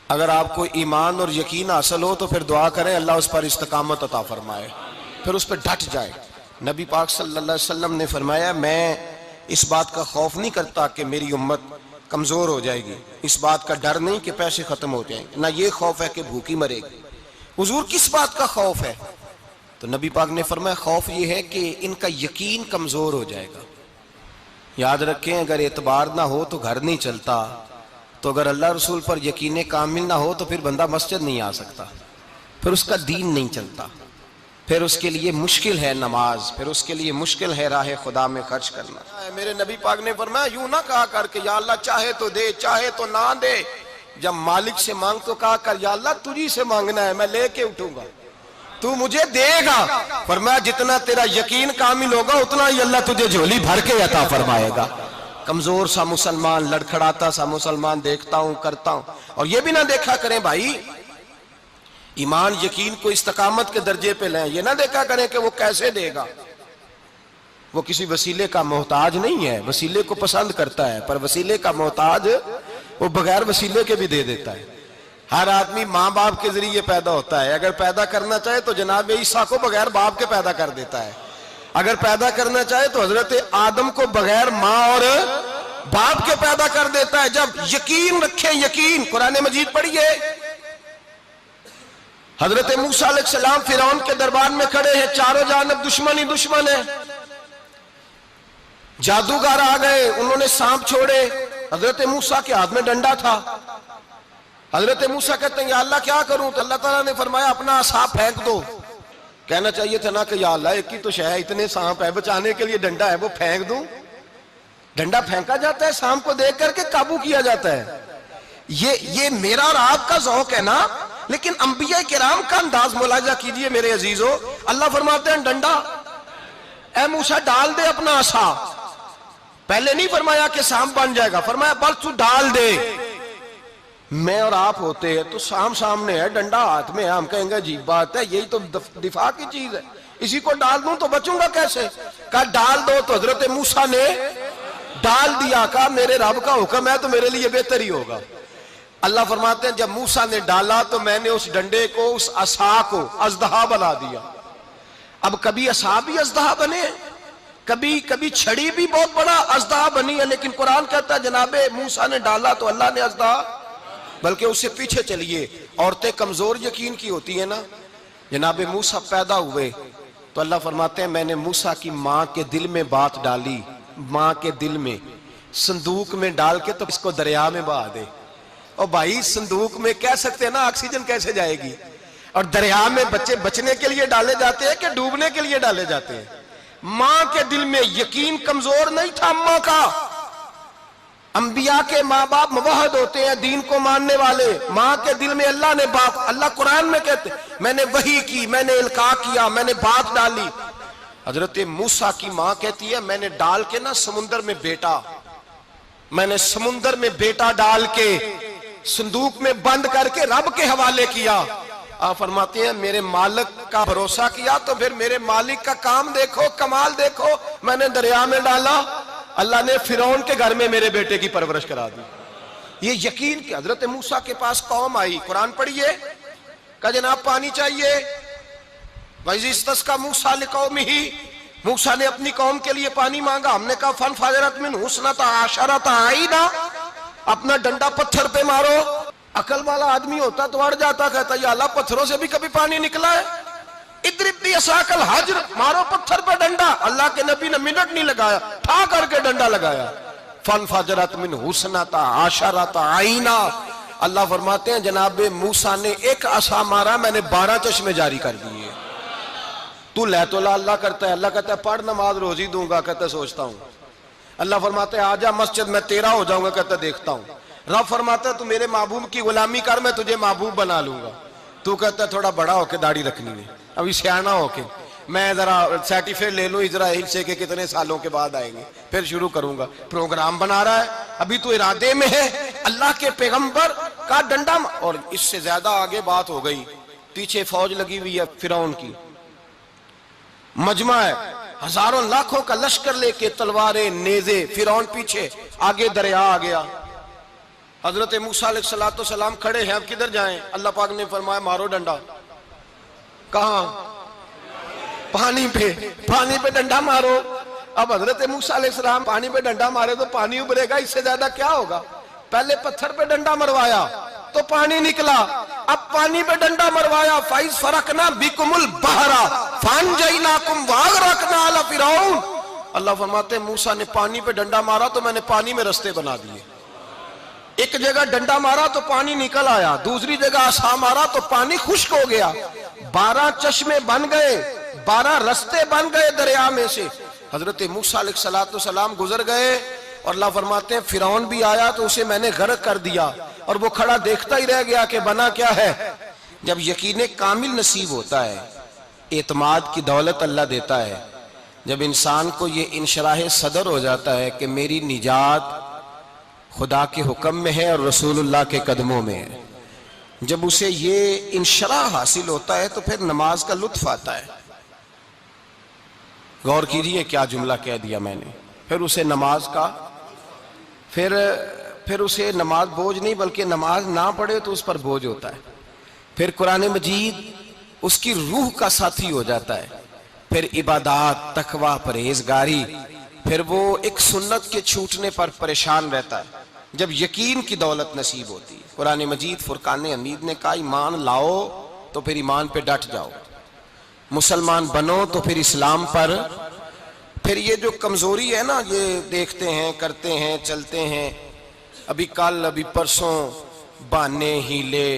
اگر آپ کو ایمان اور یقین حاصل ہو تو پھر دعا کریں اللہ اس پر استقامت عطا فرمائے، پھر اس پہ ڈٹ جائے۔ نبی پاک صلی اللہ علیہ وسلم نے فرمایا میں اس بات کا خوف نہیں کرتا کہ میری امت کمزور ہو جائے گی، اس بات کا ڈر نہیں کہ پیسے ختم ہو جائیں، نہ یہ خوف ہے کہ بھوکی مرے گی۔ حضور کس بات کا خوف ہے؟ تو نبی پاک نے فرمایا خوف یہ ہے کہ ان کا یقین کمزور ہو جائے گا۔ یاد رکھیں اگر اعتبار نہ ہو تو گھر نہیں چلتا، تو اگر اللہ رسول پر یقین کامل نہ ہو تو پھر بندہ مسجد نہیں آ سکتا، پھر اس کا دین نہیں چلتا، پھر اس کے لیے مشکل ہے نماز، پھر اس کے لیے مشکل ہے راہ خدا میں خرچ کرنا۔ میرے نبی پاک نے فرمایا یوں نہ کہا کر کہ یا اللہ چاہے تو دے چاہے تو نہ دے، جب مالک سے مانگ تو کہا کر یا اللہ تجھی سے مانگنا ہے، میں لے کے اٹھوں گا، تو مجھے دے گا۔ فرمایا جتنا تیرا یقین کامل ہوگا اتنا ہی اللہ تجھے جھولی بھر کے عطا فرمائے گا۔ کمزور سا مسلمان، لڑکھڑاتا سا مسلمان دیکھتا ہوں کرتا ہوں، اور یہ بھی نہ دیکھا کریں بھائی ایمان یقین کو استقامت کے درجے پہ لیں، یہ نہ دیکھا کریں کہ وہ کیسے دے گا، وہ کسی وسیلے کا محتاج نہیں ہے، وسیلے کو پسند کرتا ہے، پر وسیلے کا محتاج وہ بغیر وسیلے کے بھی دے دیتا ہے۔ ہر آدمی ماں باپ کے ذریعے پیدا ہوتا ہے، اگر پیدا کرنا چاہے تو جناب عیسیٰ کو بغیر باپ کے پیدا کر دیتا ہے، اگر پیدا کرنا چاہے تو حضرت آدم کو بغیر ماں اور باپ کے پیدا کر دیتا ہے۔ جب یقین رکھیں، یقین، قرآن مجید پڑھیے، حضرت موسیٰ علیہ السلام فرعون کے دربار میں کھڑے ہیں، چاروں جانب دشمن ہی دشمن ہے، جادوگر آ گئے، انہوں نے سانپ چھوڑے، حضرت موسیٰ کے ہاتھ میں ڈنڈا تھا، حضرت موسیٰ کہتے ہیں یا اللہ کیا کروں؟ تو اللہ تعالیٰ نے فرمایا اپنا عصا پھینک دو۔ کہنا چاہیے تھا نا کہ یا اللہ ایک ہی تو شے ہے، اتنے سانپ ہے، بچانے کے لیے ڈنڈا ہے وہ پھینک دوں؟ ڈنڈا پھینکا جاتا ہے، سانپ کو دیکھ کر کے قابو کیا جاتا ہے۔ یہ میرا اور آپ کا ذوق ہے نا، لیکن انبیاء کرام کا انداز ملاحظہ کیجئے میرے عزیزو۔ اللہ فرماتے ہیں ڈنڈا، اے موسیٰ ڈال دے اپنا عصا، پہلے نہیں فرمایا کہ سانپ بن جائے گا، فرمایا بس تو ڈال دے۔ میں اور آپ ہوتے ہیں تو سام سامنے ہے، ڈنڈا ہاتھ میں ہے، ہم کہیں گے عجیب بات ہے، یہی تو دفاع کی چیز ہے، اسی کو ڈال دوں تو بچوں گا کیسے؟ کہا ڈال دو، تو حضرت موسیٰ نے ڈال دیا، کہا میرے رب کا حکم ہے تو میرے لیے بہتر ہی ہوگا۔ اللہ فرماتے ہیں جب موسیٰ نے ڈالا تو میں نے اس ڈنڈے کو، اس عصا کو اژدہا بنا دیا۔ اب کبھی عصا بھی اژدہا بنے، کبھی چھڑی بھی بہت بڑا اژدہا بنی ہے، لیکن قرآن کہتا ہے جناب موسیٰ نے ڈالا تو اللہ نے اژدہا، بلکہ اس سے پیچھے چلیے، عورتیں کمزور یقین کی ہوتی ہیں نا، جناب موسیٰ پیدا ہوئے تو اللہ فرماتے ہیں میں نے موسیٰ کی ماں کے دل میں بات ڈالی، ماں کے دل میں، صندوق میں ڈال کے تو اس کو دریا میں بہا دے۔ اور بھائی صندوق میں کہہ سکتے ہیں نا آکسیجن کیسے جائے گی، اور دریا میں بچے بچنے کے لیے ڈالے جاتے ہیں کہ ڈوبنے کے لیے ڈالے جاتے ہیں؟ ماں کے دل میں یقین کمزور نہیں تھا اماں کا۔ انبیاء کے ماں باپ موحد ہوتے ہیں، دین کو ماننے والے، ماں کے دل میں اللہ نے باپ، اللہ قرآن میں کہتے میں نے وحی کی، میں نے القاء کیا، میں نے بات ڈالی۔ حضرت موسیٰ کی ماں کہتی ہے میں نے ڈال کے نا سمندر میں بیٹا، میں نے سمندر میں بیٹا ڈال کے صندوق میں بند کر کے رب کے حوالے کیا۔ آپ فرماتے ہیں میرے مالک کا بھروسہ کیا تو پھر میرے مالک کا کام دیکھو، کمال دیکھو، میں نے دریا میں ڈالا، اللہ نے فرعون کے گھر میں میرے بیٹے کی پرورش کرا دی۔ یہ یقین کہ حضرت موسیٰ کے پاس قوم آئی، قرآن پڑھیے، کہا جناب پانی چاہیے، وَإِذِ اسْتَسْقَىٰ مُوسَىٰ لِقَوْمِهِ، موسیٰ نے اپنی قوم کے لیے پانی مانگا، ہم نے کہا فَانْفَجَرَتْ مِنْهُ اثْنَتَا عَشَرَةَ عَيْنًا، اپنا ڈنڈا پتھر پہ مارو۔ عقل والا آدمی ہوتا تو اڑ جاتا، کہتا یا اللہ پتھروں سے بھی کبھی پانی نکلا ہے؟ اضرب بعصاک الحجر، مارو پتھر پہ ڈنڈا۔ اللہ کے نبی نے منٹ نہیں لگایا، ٹھا کر کے ڈنڈا لگایا، فَانْفَجَرَتْ مِنْهُ اثْنَتَا عَشَرَةَ عَيْنًا۔ اللہ فرماتے ہیں جناب موسیٰ نے ایک عصا مارا، میں نے 12 چشمے جاری کر دیے۔ تو لے تو اللہ کرتا ہے، اللہ کہتا ہے پڑھ نماز روزی دوں گا، کہتا ہے سوچتا ہوں۔ اللہ فرماتا ہے آجا مسجد میں تیرا ہو جاؤں گا، کہتا ہے دیکھتا ہوں۔ رب فرماتا ہے تو میرے محبوب کی غلامی کر، میں تجھے محبوب بنا لوں گا۔ تو کہتا ہے تھوڑا بڑا ہو کے داڑھی رکھنی ہے، ابھی سیانا ہو کے میں ذرا سرٹیفکیٹ لے لوں اسرائیل سے کہ کتنے سالوں کے بعد آئیں گے، پھر شروع کروں گا۔ پروگرام بنا رہا ہے، ابھی تو ارادے میں ہے۔ اللہ کے پیغمبر کا ڈنڈا، اور اس سے زیادہ آگے بات ہو گئی، پیچھے فوج لگی ہوئی ہے فرعون کی، مجمع ہے، ہزاروں لاکھوں کا لشکر لے کے، تلواریں نیزے، فرعون پیچھے، آگے دریا آ گیا۔ حضرت موسیٰ علیہ السلام کھڑے ہیں، اب کدھر جائیں؟ اللہ پاک نے فرمایا مارو ڈنڈا۔ کہاں؟ پانی پہ ڈنڈا مارو۔ اب حضرت موسیٰ علیہ السلام پانی پہ ڈنڈا مارے تو پانی ابھرے گا، اس سے زیادہ کیا ہوگا؟ پہلے پتھر پہ ڈنڈا مروایا تو پانی نکلا، اب پانی پہ ڈنڈا مروایا، فَإِذْ فَرَقْنَا بِكُمُ الْبَحْرَ فَأَنْجَيْنَاكُمْ وَأَغْرَقْنَا آلَ فِرْعَوْنَ۔ اللہ فرماتے ہیں موسیٰ نے پانی پہ ڈنڈا مارا تو میں نے پانی میں رستے بنا دیے۔ ایک جگہ ڈنڈا مارا تو پانی نکل آیا، دوسری جگہ عصا مارا تو پانی خشک ہو گیا، 12 چشمے بن گئے، 12 رستے بن گئے دریا میں سے۔ حضرت موسیٰ علیہ السلام گزر گئے اور اللہ فرماتے ہیں فرعون بھی آیا تو اسے میں نے غرق کر دیا، اور وہ کھڑا دیکھتا ہی رہ گیا کہ بنا کیا ہے۔ جب یقین کامل نصیب ہوتا ہے، اعتماد کی دولت اللہ دیتا ہے، جب انسان کو یہ انشراح صدر ہو جاتا ہے کہ میری نجات خدا کے حکم میں ہے اور رسول اللہ کے قدموں میں ہے، جب اسے یہ انشراح حاصل ہوتا ہے تو پھر نماز کا لطف آتا ہے۔ غور کیجئے کیا جملہ کہہ دیا میں نے، پھر اسے نماز کا پھر اسے نماز بوجھ نہیں بلکہ نماز نہ پڑھے تو اس پر بوجھ ہوتا ہے، پھر قرآن مجید اس کی روح کا ساتھی ہو جاتا ہے، پھر عبادات، تقوی، پرہیزگاری، پھر وہ ایک سنت کے چھوٹنے پر پریشان رہتا ہے جب یقین کی دولت نصیب ہوتی ہے۔ قرآن مجید فرقان حمید نے کہا ایمان لاؤ تو پھر ایمان پہ ڈٹ جاؤ، مسلمان بنو تو پھر اسلام پر۔ پھر یہ جو کمزوری ہے نا، یہ دیکھتے ہیں، کرتے ہیں، چلتے ہیں، ابھی کل ابھی پرسوں بہانے ہیلے،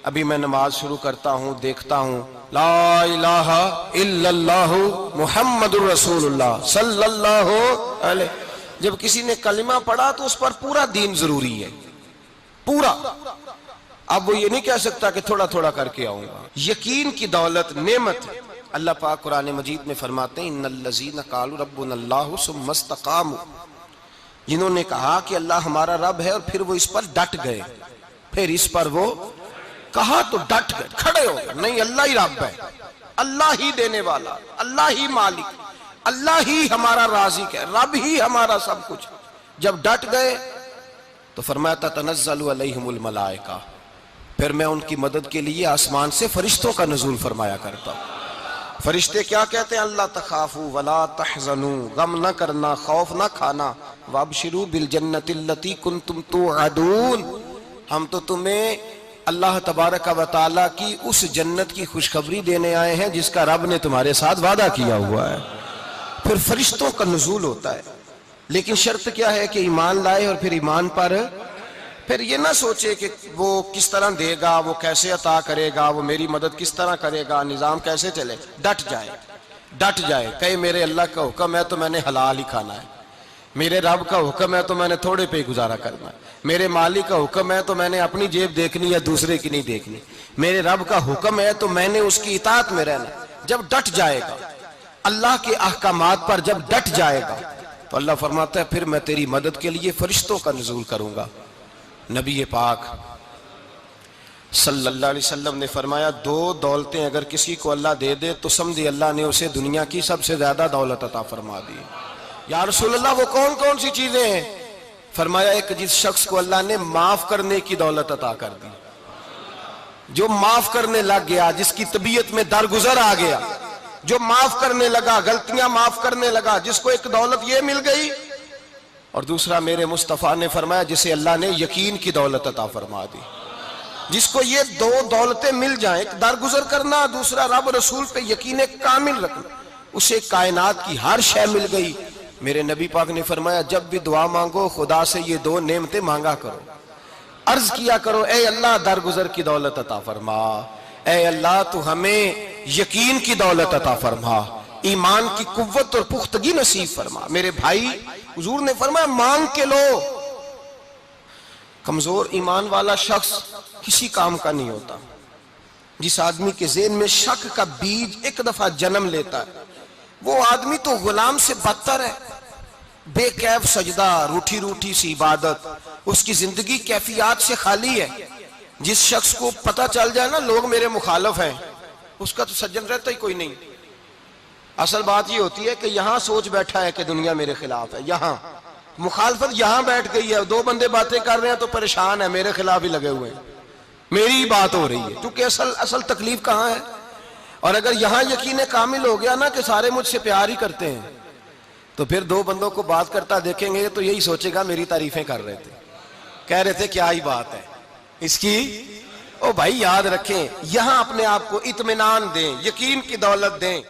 ابھی میں نماز شروع کرتا ہوں دیکھتا ہوں لا الہ الا اللہ محمد الرسول اللہ صلی اللہ علیہ، جب کسی نے کلمہ پڑھا تو اس پر پورا دین ضروری ہے، پورا۔ اب وہ یہ نہیں کہہ سکتا کہ تھوڑا تھوڑا کر کے آؤں گا۔ یقین کی دولت نعمت ہے۔ اللہ پاک قرآن مجید میں فرماتے ہیں ان الذین قالوا ربنا اللہ ثم استقاموا، جنہوں نے کہا کہ اللہ ہمارا رب ہے اور پھر وہ اس پر ڈٹ گئے، پھر اس پر وہ کہا تو ڈٹ گئے، کھڑے ہو گئے، نہیں اللہ ہی رب ہے، اللہ ہی دینے والا، اللہ ہی مالک، اللہ ہی ہمارا رازق ہے، رب ہی ہمارا سب کچھ۔ جب ڈٹ گئے تو فرمایا تتنزل علیہم الملائکہ، پھر میں ان کی مدد کے لیے آسمان سے فرشتوں کا نزول فرمایا کرتا ہوں۔ فرشتے کیا کہتے ہیں؟ اللہ تخافوا ولا تحزنوا، غم نہ کرنا، خوف نہ کھانا، وابشروا بالجنۃ التی کنتم توعدون، ہم تو تمہیں اللہ تبارک و تعالیٰ کی اس جنت کی خوشخبری دینے آئے ہیں جس کا رب نے تمہارے ساتھ وعدہ کیا ہوا ہے۔ پھر فرشتوں کا نزول ہوتا ہے، لیکن شرط کیا ہے کہ ایمان لائے، اور پھر ایمان پر پھر یہ نہ سوچے کہ وہ کس طرح دے گا، وہ کیسے عطا کرے گا، وہ میری مدد کس طرح کرے گا، نظام کیسے چلے، ڈٹ جائے، کہے میرے اللہ کا حکم ہے تو میں نے حلال ہی کھانا ہے، میرے رب کا حکم ہے تو میں نے تھوڑے پہ ہی گزارا کرنا ہے، میرے مالک کا حکم ہے تو میں نے اپنی جیب دیکھنی یا دوسرے کی نہیں دیکھنی، میرے رب کا حکم ہے تو میں نے اس کی اطاعت میں رہنا۔ جب ڈٹ جائے گا اللہ کے احکامات پر، جب ڈٹ جائے گا تو اللہ فرماتا ہے پھر میں تیری مدد کے لیے فرشتوں کا نزول کروں گا۔ نبی پاک صلی اللہ علیہ وسلم نے فرمایا 2 دولتیں اگر کسی کو اللہ دے دے تو سمجھے اللہ نے اسے دنیا کی سب سے زیادہ دولت عطا فرما دی۔ یا رسول اللہ وہ کون کون سی چیزیں ہیں؟ فرمایا ایک جس شخص کو اللہ نے معاف کرنے کی دولت عطا کر دی، جو معاف کرنے لگ گیا، جس کی طبیعت میں درگزر آ گیا، جو معاف کرنے لگا، غلطیاں معاف کرنے لگا، جس کو ایک دولت یہ مل گئی۔ اور دوسرا میرے مصطفیٰ نے فرمایا جسے اللہ نے یقین کی دولت عطا فرما دی، جس کو یہ 2 دولتیں مل جائیں، ایک درگزر کرنا، دوسرا رب رسول پہ یقین کامل رکھنا، اسے کائنات کی ہر شے مل گئی۔ میرے نبی پاک نے فرمایا جب بھی دعا مانگو خدا سے یہ 2 نعمتیں مانگا کرو، عرض کیا کرو اے اللہ درگزر کی دولت عطا فرما، اے اللہ تو ہمیں یقین کی دولت عطا فرما، ایمان کی قوت اور پختگی نصیب فرما۔ میرے بھائی حضور نے فرمایا مانگ کے لو۔ کمزور ایمان والا شخص کسی کام کا نہیں ہوتا۔ جس آدمی کے ذہن میں شک کا بیج ایک دفعہ جنم لیتا ہے وہ آدمی تو غلام سے بدتر ہے، بے کیف سجدہ، روٹھی روٹھی سی عبادت، اس کی زندگی کیفیات سے خالی ہے۔ جس شخص کو پتہ چل جائے نا لوگ میرے مخالف ہیں، اس کا تو سجن رہتا ہی کوئی نہیں۔ اصل بات یہ ہوتی ہے کہ یہاں سوچ بیٹھا ہے کہ دنیا میرے خلاف ہے، مخالفت یہاں بیٹھ گئی ہے، دو بندے باتیں کر رہے ہیں تو پریشان ہے، میرے خلاف ہی لگے ہوئے ہیں، میری ہی بات ہو رہی ہے، کیونکہ اصل تکلیف کہاں ہے؟ اور اگر یہاں یقین کامل ہو گیا نا کہ سارے مجھ سے پیار ہی کرتے ہیں، تو پھر دو بندوں کو بات کرتا دیکھیں گے تو یہی سوچے گا میری تعریفیں کر رہے تھے، کہہ رہے تھے کیا ہی بات ہے اس کی۔ او بھائی یاد رکھیں، یہاں اپنے آپ کو اطمینان دیں، یقین کی دولت دیں۔